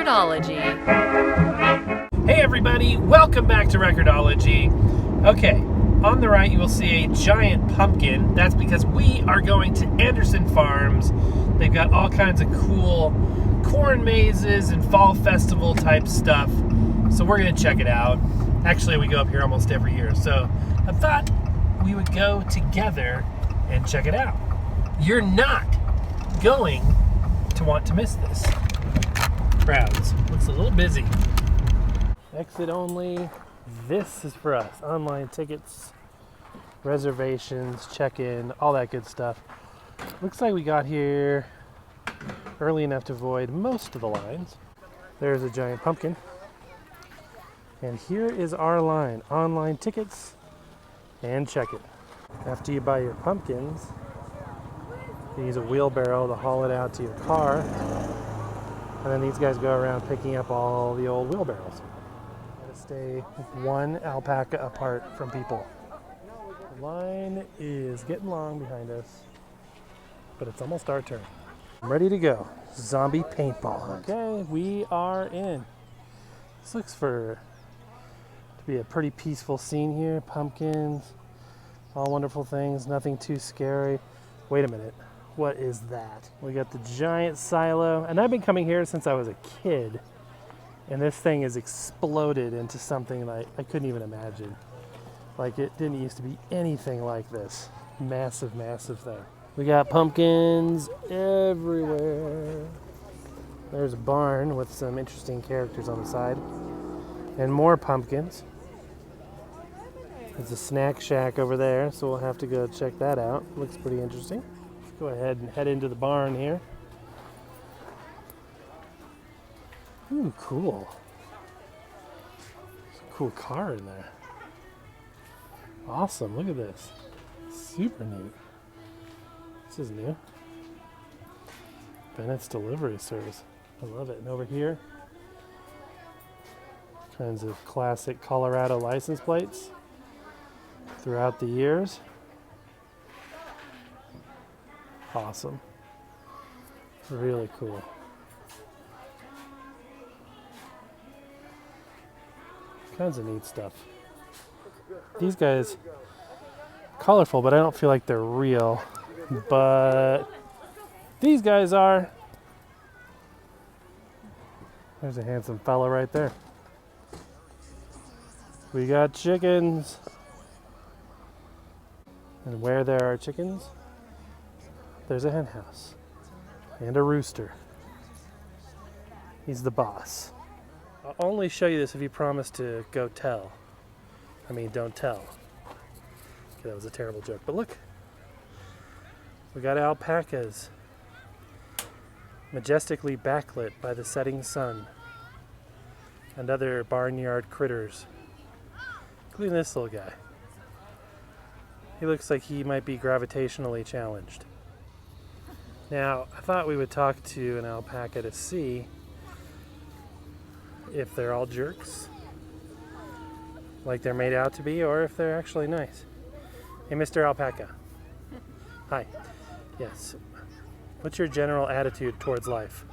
Record-ology. Hey everybody, welcome back to Record-ology. Okay, on the right you will see a giant pumpkin. That's because we are going to Anderson Farms. They've got all kinds of cool corn mazes and fall festival type stuff. So we're going to check it out. Actually, we go up here almost every year. So I thought we would go together and check it out. You're not going to want to miss this. Crowds. Looks a little busy. Exit only. This is for us. Online tickets, reservations, check-in, all that good stuff. Looks like we got here early enough to avoid most of the lines. There's a giant pumpkin. And here is our line. Online tickets and check-in. After you buy your pumpkins, you use a wheelbarrow to haul it out to your car. And then these guys go around picking up all the old wheelbarrows. Gotta stay one alpaca apart from people. The line is getting long behind us, but it's almost our turn. I'm ready to go. Zombie paintball. Okay, we are in. This looks to be a pretty peaceful scene here. Pumpkins, all wonderful things, nothing too scary. Wait a minute. What is that? We got the giant silo, and I've been coming here since I was a kid, and this thing has exploded into something like I couldn't even imagine. Like, it didn't used to be anything like this. Massive, massive thing. We got pumpkins everywhere. There's a barn with some interesting characters on the side, and more pumpkins. There's a snack shack over there, so we'll have to go check that out. Looks pretty interesting. Go ahead and head into the barn here. Ooh, cool. There's a cool car in there. Awesome, look at this. Super neat. This is new. Bennett's Delivery Service. I love it. And over here, kinds of classic Colorado license plates throughout the years. Awesome. Really cool. Kinds of neat stuff. These guys, colorful, but I don't feel like they're real. But these guys are. There's a handsome fella right there. We got chickens. And where there are chickens, there's a hen house and a rooster. He's the boss. I'll only show you this if you promise to don't tell. Okay, that was a terrible joke, but look. We got alpacas, majestically backlit by the setting sun, and other barnyard critters, including this little guy. He looks like he might be gravitationally challenged. Now, I thought we would talk to an alpaca to see if they're all jerks, like they're made out to be, or if they're actually nice. Hey, Mr. Alpaca. Hi. Yes. What's your general attitude towards life?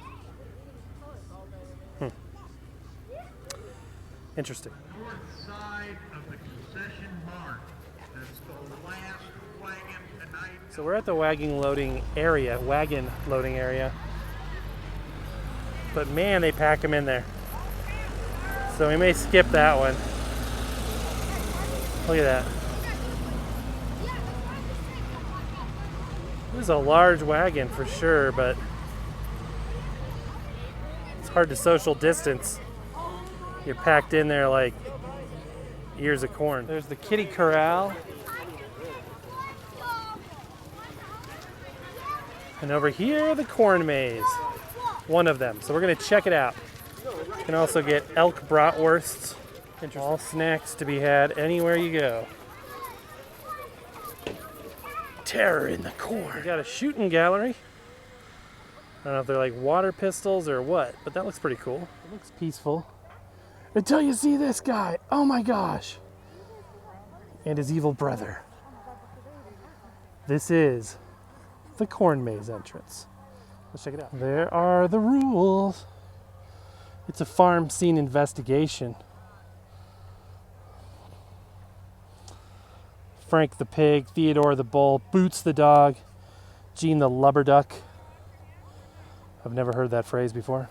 Interesting. North side of the concession barn. That's the last wagon tonight. So we're at the wagon loading area. But man, they pack them in there. So we may skip that one. Look at that. This is a large wagon for sure, but it's hard to social distance. You're packed in there like ears of corn. There's the kitty corral. And over here, the corn maze. One of them. So we're going to check it out. You can also get elk bratwursts. All snacks to be had anywhere you go. Terror in the corn. We got a shooting gallery. I don't know if they're like water pistols or what, but that looks pretty cool. It looks peaceful. Until you see this guy. Oh my gosh. And his evil brother. This is the corn maze entrance. Let's check it out. There are the rules. It's a farm scene investigation. Frank the pig, Theodore the bull, Boots the dog, Gene the lubberduck. I've never heard that phrase before.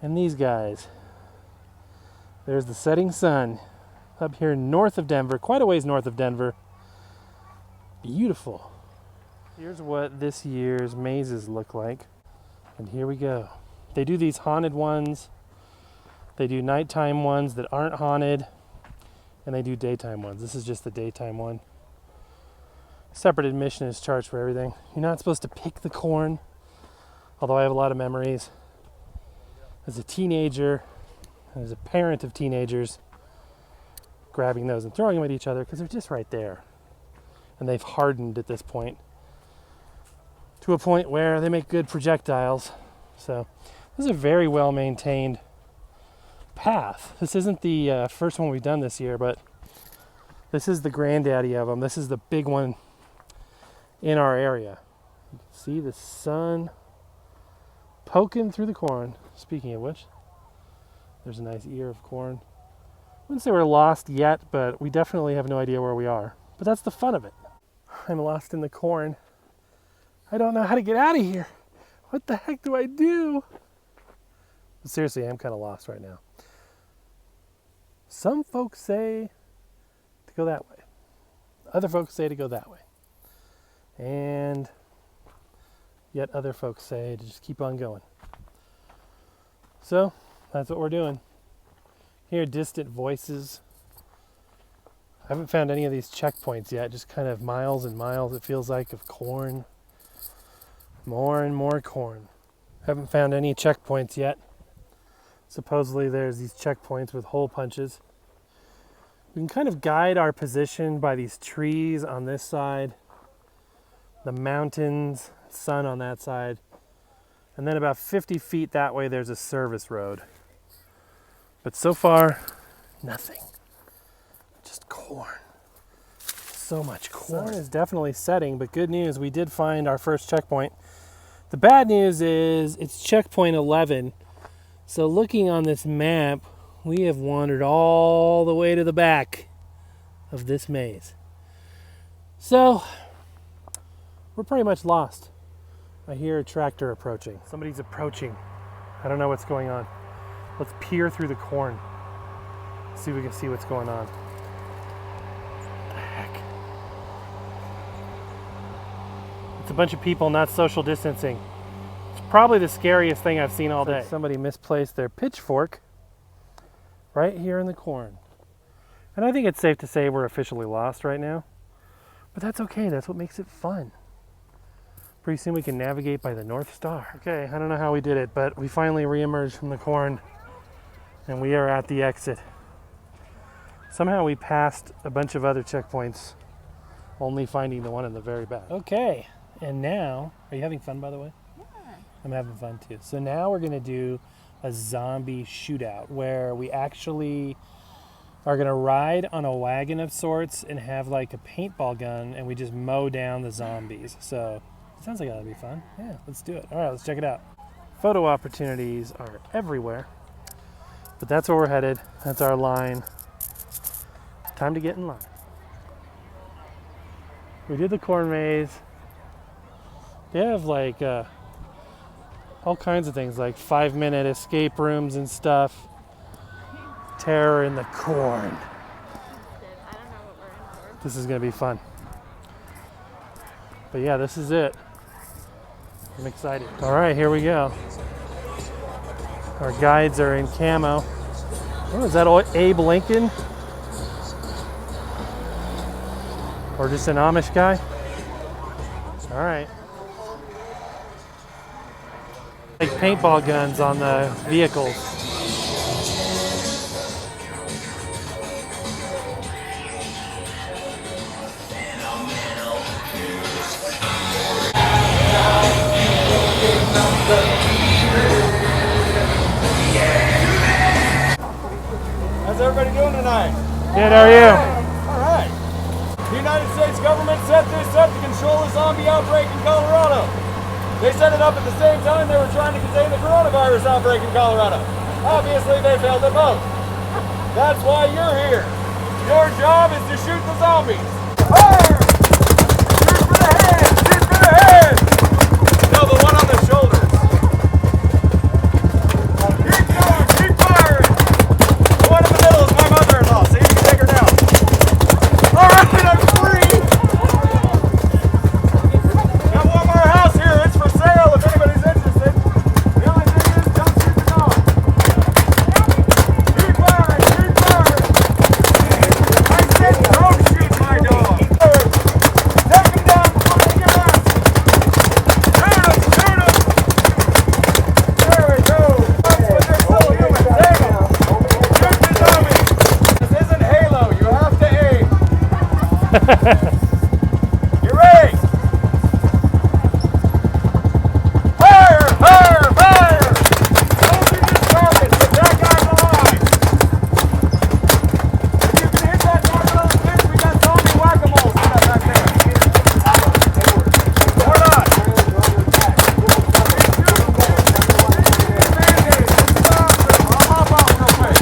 And these guys. There's the setting sun up here north of Denver, quite a ways north of Denver. Beautiful. Here's what this year's mazes look like. And here we go. They do these haunted ones. They do nighttime ones that aren't haunted. And they do daytime ones. This is just the daytime one. Separate admission is charged for everything. You're not supposed to pick the corn. Although I have a lot of memories as a teenager, as a parent of teenagers, grabbing those and throwing them at each other because they're just right there. And they've hardened at this point to a point where they make good projectiles. So this is a very well maintained path. This isn't the first one we've done this year, but this is the granddaddy of them. This is the big one in our area. You can see the sun poking through the corn. Speaking of which, there's a nice ear of corn. I wouldn't say we're lost yet, but we definitely have no idea where we are. But that's the fun of it. I'm lost in the corn. I don't know how to get out of here. What the heck do I do? But seriously, I'm kind of lost right now. Some folks say to go that way. Other folks say to go that way. And yet other folks say to just keep on going. So that's what we're doing. Hear distant voices. I haven't found any of these checkpoints yet, just kind of miles and miles, it feels like, of corn. More and more corn. Haven't found any checkpoints yet. Supposedly there's these checkpoints with hole punches. We can kind of guide our position by these trees on this side, the mountains, sun on that side, and then about 50 feet that way there's a service road. But so far, nothing. Just corn. So much corn. The sun is definitely setting, but good news, we did find our first checkpoint. The bad news is it's checkpoint 11. So looking on this map, we have wandered all the way to the back of this maze. So we're pretty much lost. I hear a tractor approaching. Somebody's approaching. I don't know what's going on. Let's peer through the corn. See if we can see what's going on. What the heck? It's a bunch of people not social distancing. It's probably the scariest thing I've seen all day. Somebody misplaced their pitchfork right here in the corn. And I think it's safe to say we're officially lost right now. But that's okay, that's what makes it fun. Pretty soon we can navigate by the North Star. Okay, I don't know how we did it, but we finally re-emerged from the corn and we are at the exit. Somehow we passed a bunch of other checkpoints, only finding the one in the very back. Okay, and now, are you having fun by the way? Yeah. I'm having fun too. So now we're gonna do a zombie shootout where we actually are gonna ride on a wagon of sorts and have like a paintball gun and we just mow down the zombies. So sounds like that'll be fun. Yeah, let's do it. All right, let's check it out. Photo opportunities are everywhere, but that's where we're headed. That's our line. Time to get in line. We did the corn maze. They have like all kinds of things, like 5-minute escape rooms and stuff. Terror in the corn. This is gonna be fun. But yeah, this is it. I'm excited. All right, here we go. Our guides are in camo. Oh, is that Abe Lincoln? Or just an Amish guy? All right. Like paintball guns on the vehicles. How's everybody doing tonight? Good, how are you? All right. The United States government set this up to control a zombie outbreak in Colorado. They set it up at the same time they were trying to contain the coronavirus outbreak in Colorado. Obviously, they failed at both. That's why you're here. Your job is to shoot the zombies. Fire! Shoot for the head! Shoot for the head! No, the one on the shoulders. Keep going! Keep firing! The one in the middle is my mother-in-law, so you can take her down. All right, I'm free! Got one more house here. It's for sale if anybody's interested. The only thing is, don't shoot the dog. Keep firing! Keep firing! I said don't shoot my dog! Take him down before they get us! Shoot him! Shoot him! There we go! But they're still human. Take him! Shoot the zombie! This isn't Halo. You have to aim. You ready? Fire! Fire! Fire! Don't shoot this target. Get that guy alive. If you can hit that target on the pitch, we got zombie whack-a-mole set up back there. Or not. I'll hop out real quick.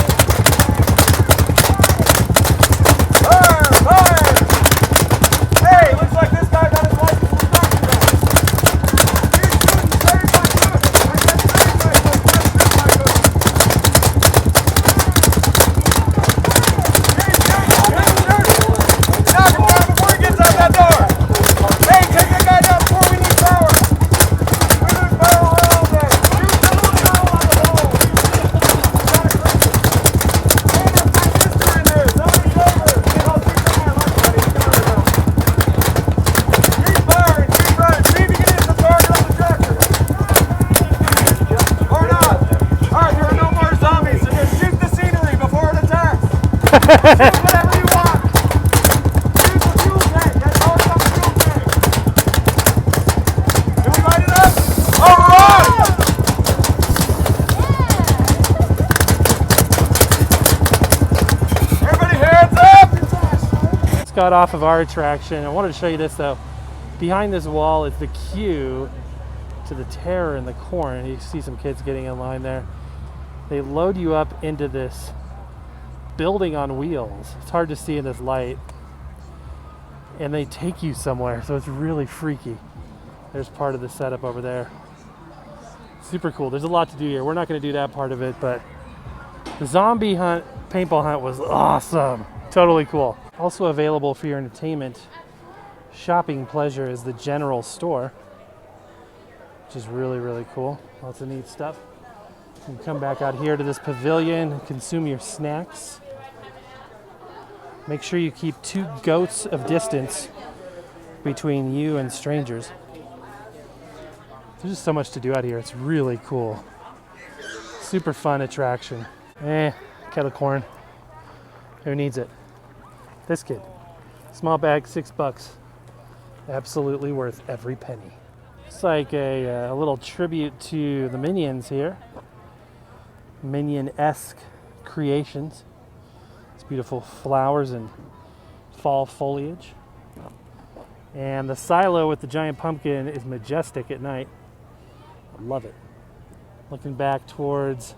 Fire! Fire! Hey, looks like this guy got his license from Dr. Jones. He's shooting save my cook. I said save my cook, not shoot my cook. Knock him down before he gets out that door. Hey, take that guy down before we need power. We need power all day. Shoot the little girl on the hole. Hey, there's my sister in there. Somebody save her. I'll shoot the man. Look, buddy. Look at her. Keep firing. Keep firing. See if you can hit the target on the tractor. Or not. All right, there are no more zombies, so just shoot the scenery before it attacks. Shoot whatever you want. Shoot the fuel tank. That's all it's on the fuel tank. Can we light it up? All right. Everybody hands up. Just got off of our attraction. I wanted to show you this though. Behind this wall is the queue to the Terror in the corn. You see some kids getting in line there. They load you up into this building on wheels. It's hard to see in this light. And they take you somewhere, so it's really freaky. There's part of the setup over there. Super cool. There's a lot to do here. We're not going to do that part of it, but the zombie hunt, paintball hunt was awesome. Totally cool. Also available for your entertainment, shopping pleasure is the general store, which is really, really cool. Lots of neat stuff. You can come back out here to this pavilion and consume your snacks. Make sure you keep 2 goats of distance between you and strangers. There's just so much to do out here. It's really cool. Super fun attraction. Kettle corn. Who needs it? This kid. Small bag, $6. Absolutely worth every penny. It's like a little tribute to the Minions here. Minion-esque creations. It's beautiful flowers and fall foliage. And the silo with the giant pumpkin is majestic at night. I love it. Looking back towards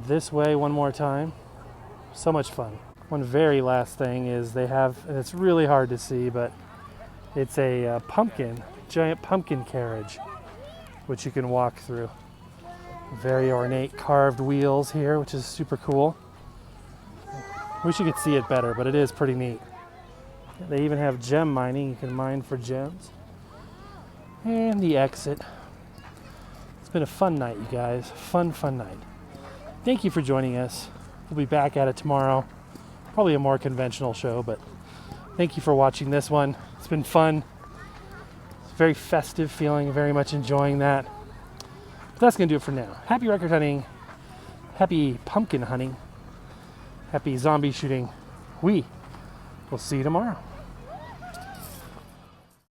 this way one more time. So much fun. One very last thing is they have, and it's really hard to see, but it's a pumpkin, giant pumpkin carriage, which you can walk through. Very ornate carved wheels here, which is super cool. Wish you could see it better, but it is pretty neat. They even have gem mining. You can mine for gems. And the exit. It's been a fun night, you guys. Fun night. Thank you for joining us. We'll be back at it tomorrow. Probably a more conventional show, but thank you for watching this one. It's been fun. It's very festive feeling, very much enjoying that. But that's going to do it for now. Happy record hunting. Happy pumpkin hunting. Happy zombie shooting. We will see you tomorrow.